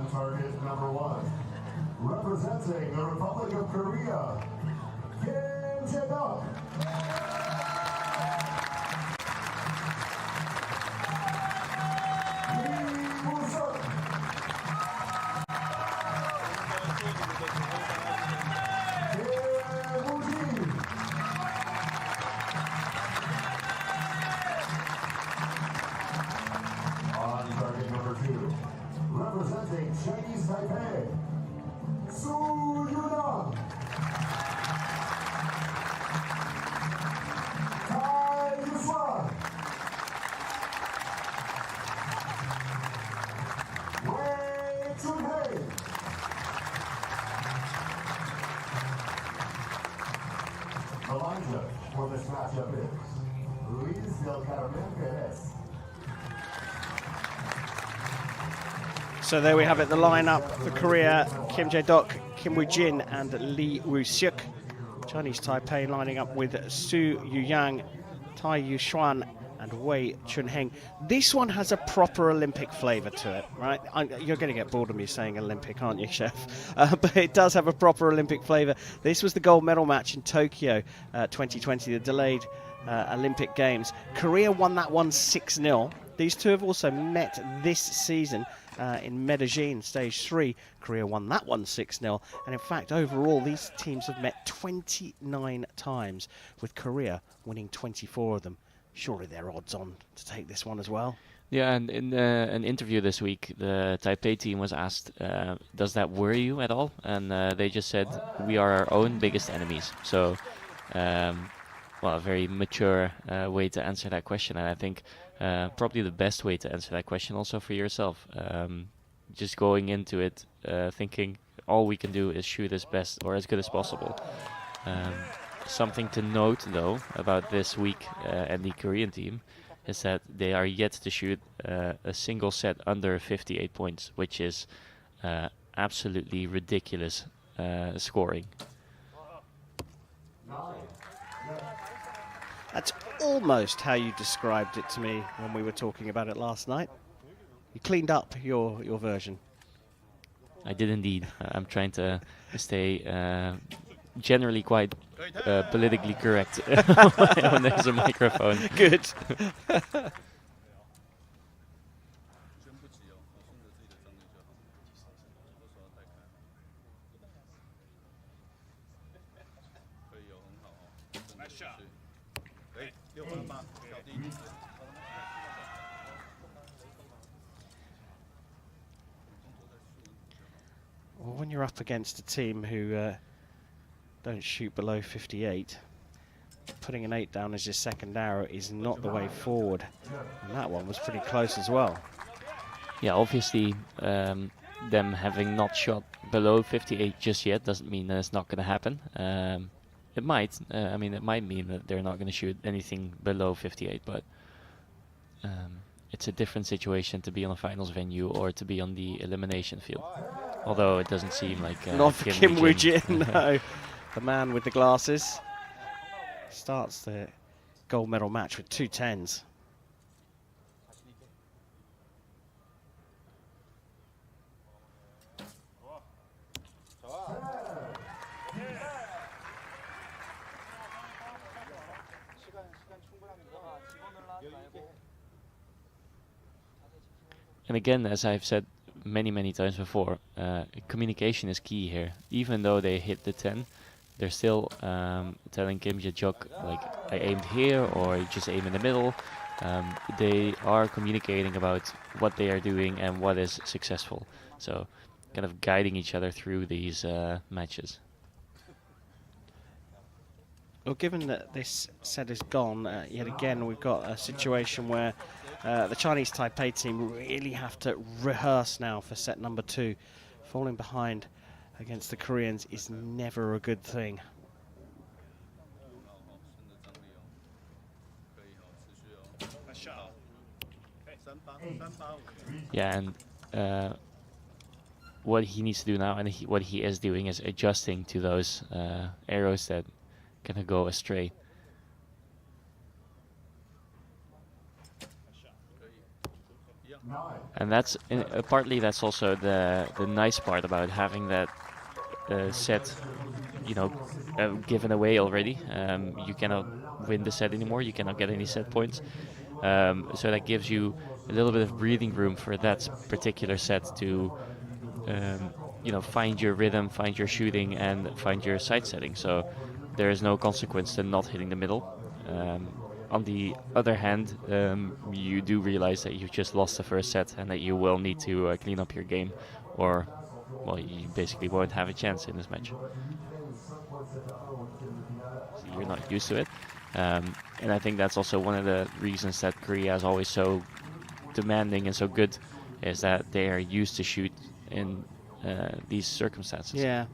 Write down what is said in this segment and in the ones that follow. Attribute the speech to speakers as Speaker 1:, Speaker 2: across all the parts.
Speaker 1: On target number 1, representing the Republic of Korea, 김재덕. On target number 2, representing Chinese Taipei, Su-Yuna. Tai-Yuswan. Wei-Chun-Hei. The line judge for this matchup is Luis del Carmen Perez.
Speaker 2: So there we have it, the lineup for Korea: Kim Jae-dok, Kim Woo-jin and Lee Woo-seok. Chinese Taipei lining up with Su Yu-yang, Tai Yu-xuan and Wei Chun-heng. This one has a proper Olympic flavour to it, right? You're going to get bored of me saying Olympic, aren't you, Chef? But it does have a proper Olympic flavour. This was the gold medal match in Tokyo 2020, the delayed Olympic Games. Korea won that one 6-0. These two have also met this season in Medellin, stage 3. Korea won that one 6-0. And in fact, overall, these teams have met 29 times, with Korea winning 24 of them. Surely they're odds on to take this one as well.
Speaker 3: Yeah, and in an interview this week, the Taipei team was asked, does that worry you at all? And they just said, we are our own biggest enemies. So, well, a very mature way to answer that question. And I think probably the best way to answer that question also for yourself. Just going into it thinking all we can do is shoot as best or as good as possible. Something to note, though, about this week and the Korean team is that they are yet to shoot a single set under 58 points, which is absolutely ridiculous scoring.
Speaker 2: That's almost how you described it to me when we were talking about it last night. You cleaned up your version.
Speaker 3: I did indeed. I'm trying to stay generally quite politically correct when there's a microphone.
Speaker 2: Good. Well, when you're up against a team who don't shoot below 58, putting an 8 down as your second arrow is not the way forward. And that one was pretty close as well.
Speaker 3: Yeah, obviously them having not shot below 58 just yet doesn't mean that it's not going to happen. It might. I mean, it might mean that they're not going to shoot anything below 58, but it's a different situation to be on a finals venue or to be on the elimination field. Although it doesn't seem like
Speaker 2: not for Kim Woo-jin, no. The man with the glasses starts the gold medal match with 2 10s.
Speaker 3: And again, as I've said many times before, communication is key here. Even though they hit the 10, they're still telling Kim Jae-dok, like, I aimed here, or you just aim in the middle. They are communicating about what they are doing and what is successful. So, kind of guiding each other through these matches.
Speaker 2: Well, given that this set is gone, yet again we've got a situation where the Chinese Taipei team really have to rehearse now for set number 2. Falling behind against the Koreans is never a good thing.
Speaker 3: Yeah, and what he needs to do now, and what he is doing, is adjusting to those arrows that kind of go astray. And that's partly that's also the nice part about having that set, you know, given away already. You cannot win the set anymore. You cannot get any set points. So that gives you a little bit of breathing room for that particular set to, you know, find your rhythm, find your shooting, and find your sight setting. So there is no consequence to not hitting the middle. On the other hand, you do realize that you've just lost the first set and that you will need to clean up your game, or, well, you basically won't have a chance in this match. So you're not used to it. And I think that's also one of the reasons that Korea is always so demanding and so good, is that they are used to shoot in these circumstances.
Speaker 2: Yeah.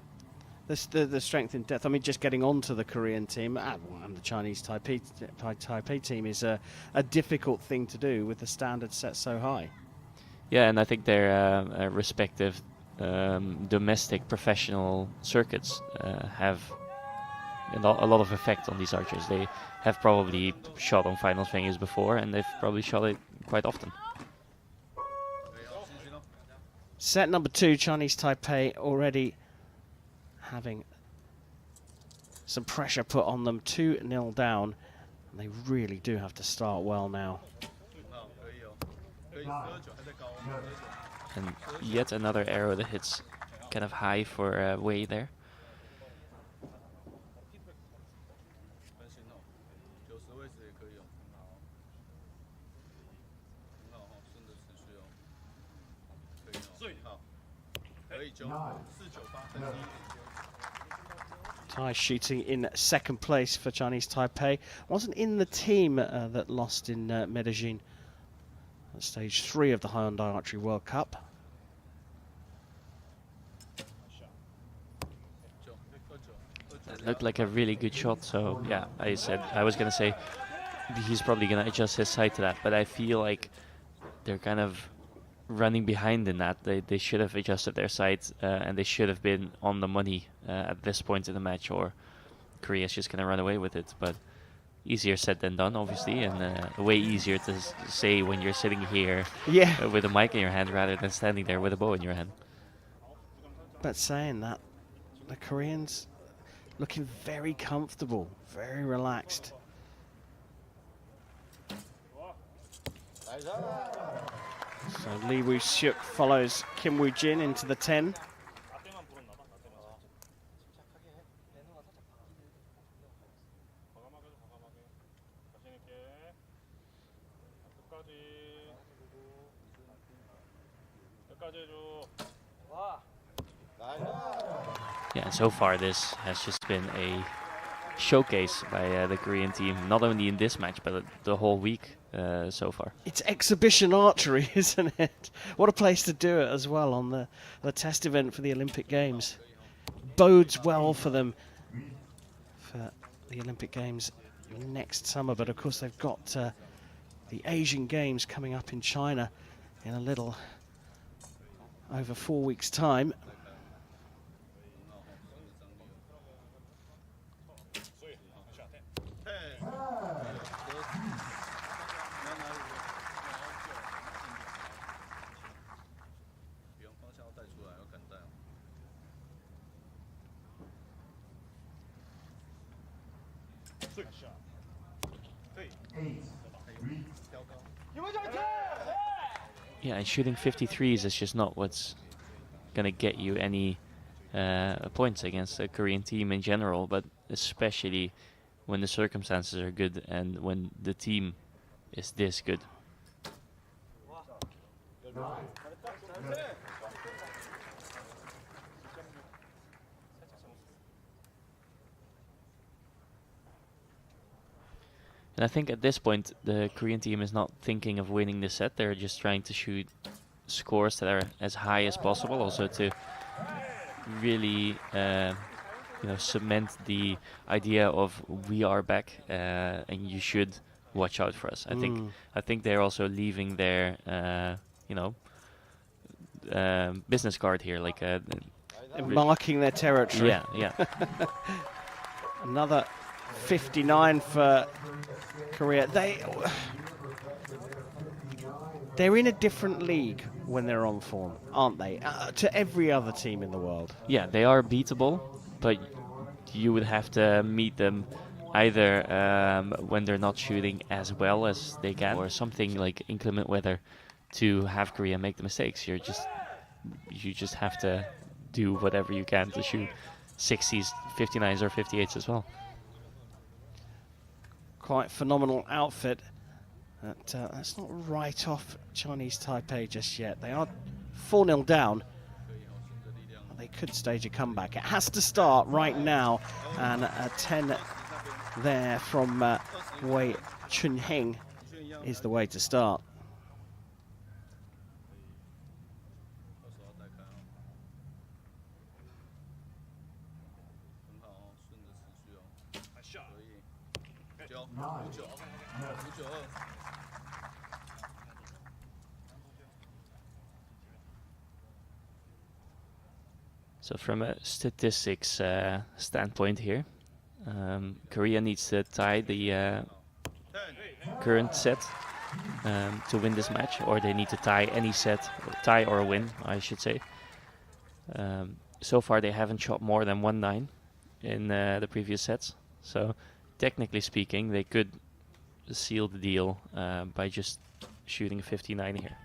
Speaker 2: The strength in depth. I mean, just getting onto the Korean team and the Chinese Taipei team is a difficult thing to do with the standards set so high.
Speaker 3: Yeah, and I think their respective domestic professional circuits have a lot of effect on these archers. They have probably shot on final venues before, and they've probably shot it quite often.
Speaker 2: Set number 2, Chinese Taipei already having some pressure put on them, 2-0 down, and they really do have to start well now.
Speaker 3: And yet another arrow that hits kind of high for Wei there.
Speaker 2: Tai shooting in second place for Chinese Taipei. Wasn't in the team that lost in Medellin at stage 3 of the Hyundai Archery World Cup.
Speaker 3: That looked like a really good shot, so yeah, I was gonna say he's probably gonna adjust his sight to that, but I feel like they're kind of running behind in that. They should have adjusted their sight, and they should have been on the money at this point in the match, or Korea's just gonna run away with it. But easier said than done, obviously, and way easier to say when you're sitting here with a mic in your hand rather than standing there with a bow in your hand.
Speaker 2: But saying that, the Koreans looking very comfortable, very relaxed. So Lee Woo-seok follows Kim Woo-jin into the 10.
Speaker 3: Yeah, and so far this has just been a showcase by the Korean team, not only in this match, but the whole week so far.
Speaker 2: It's exhibition archery, isn't it? What a place to do it as well on the test event for the Olympic Games. Bodes well for them for the Olympic Games next summer, but of course they've got the Asian Games coming up in China in a little over 4 weeks' time.
Speaker 3: Yeah, and shooting 53s is just not what's going to get you any points against the Korean team in general, but especially when the circumstances are good and when the team is this good. And I think at this point the Korean team is not thinking of winning the set. They're just trying to shoot scores that are as high as possible, also to really cement the idea of we are back and you should watch out for us. I think they're also leaving their business card here, like
Speaker 2: marking their territory.
Speaker 3: Yeah.
Speaker 2: Another 59 for Korea. they're in a different league when they're on form, aren't they? To every other team in the world.
Speaker 3: Yeah, they are beatable, but you would have to meet them either when they're not shooting as well as they can, or something like inclement weather to have Korea make the mistakes. You just have to do whatever you can to shoot 60s, 59s, or 58s as well.
Speaker 2: Quite phenomenal outfit. That's not right off Chinese Taipei just yet. They are 4-0 down. They could stage a comeback. It has to start right now, and a 10 there from Wei Chunheng is the way to start.
Speaker 3: So from a statistics standpoint here, Korea needs to tie the current set to win this match, or they need to tie any set, tie or win, I should say. So far they haven't shot more than 1-9 in the previous sets, so technically speaking they could seal the deal by just shooting 59 here.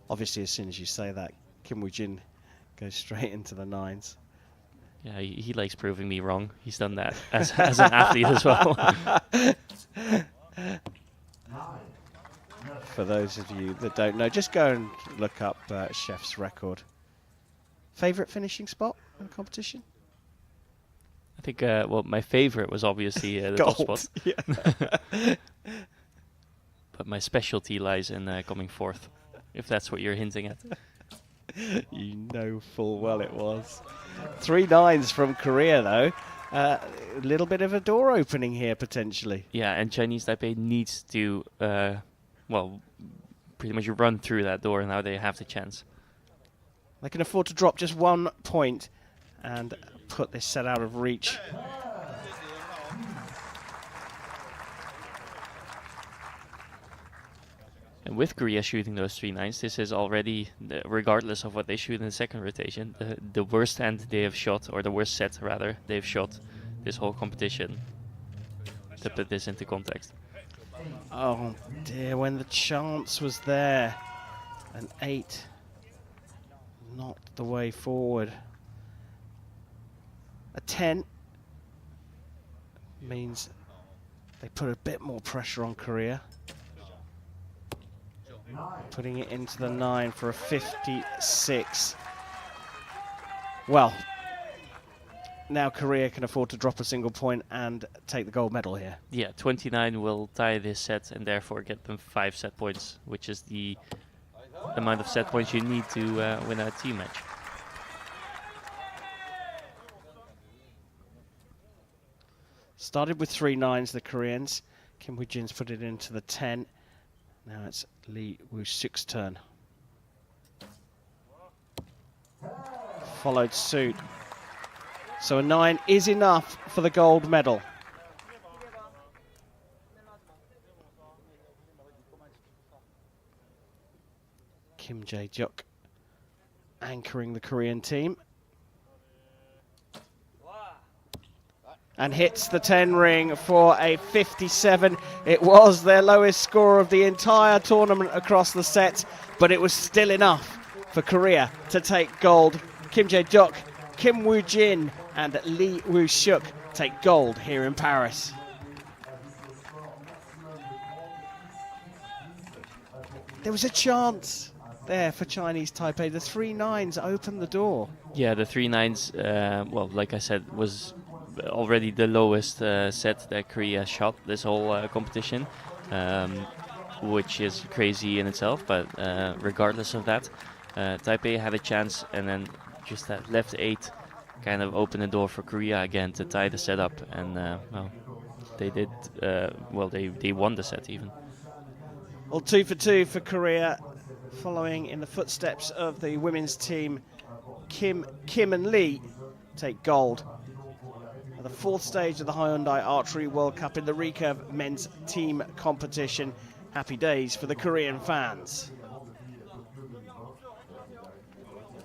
Speaker 2: Obviously, as soon as you say that, Kim Woo-jin goes straight into the 9s.
Speaker 3: Yeah, he likes proving me wrong. He's done that as an athlete as well.
Speaker 2: For those of you that don't know, just go and look up Chef's record. Favourite finishing spot in the competition?
Speaker 3: I think, well, my favorite was obviously the top spot.
Speaker 2: Yeah.
Speaker 3: But my specialty lies in coming fourth, if that's what you're hinting at.
Speaker 2: You know full well it was. 3 9s from Korea, though. A little bit of a door opening here, potentially.
Speaker 3: Yeah, and Chinese Taipei needs to, well, pretty much run through that door. Now they have the chance.
Speaker 2: They can afford to drop just 1 point and put this set out of reach.
Speaker 3: And with Korea shooting those 3 9s, this is already, regardless of what they shoot in the second rotation, the worst hand they have shot, or the worst set rather, they've shot this whole competition, to put this into context.
Speaker 2: Oh dear, when the chance was there, an 8, not the way forward. A 10 means they put a bit more pressure on Korea. Putting it into the 9 for a 56. Well, now Korea can afford to drop a single point and take the gold medal here.
Speaker 3: Yeah, 29 will tie this set and therefore get them 5 set points, which is the amount of set points you need to win a team match.
Speaker 2: Started with 3 9s, the Koreans. Kim Woo-jin's put it into the 10. Now it's Lee Woo-suk's turn. Followed suit. So a 9 is enough for the gold medal. Kim Jae-juk anchoring the Korean team. And hits the 10 ring for a 57. It was their lowest score of the entire tournament across the sets, but it was still enough for Korea to take gold. Kim Jae-juk, Kim Woo-jin and Lee Woo-suk take gold here in Paris. There was a chance there for Chinese Taipei. The 3 9s opened the door.
Speaker 3: Yeah, the 3 9s, well, like I said, was already the lowest set that Korea shot this whole competition, which is crazy in itself, but regardless of that, Taipei had a chance, and then just that left 8 kind of opened the door for Korea again to tie the set up, and well, they did, well, they won the set even.
Speaker 2: Well, 2 for 2 for Korea, following in the footsteps of the women's team. Kim and Lee take gold. the fourth stage of the Hyundai Archery World Cup in the recurve men's team competition. Happy days for the Korean fans.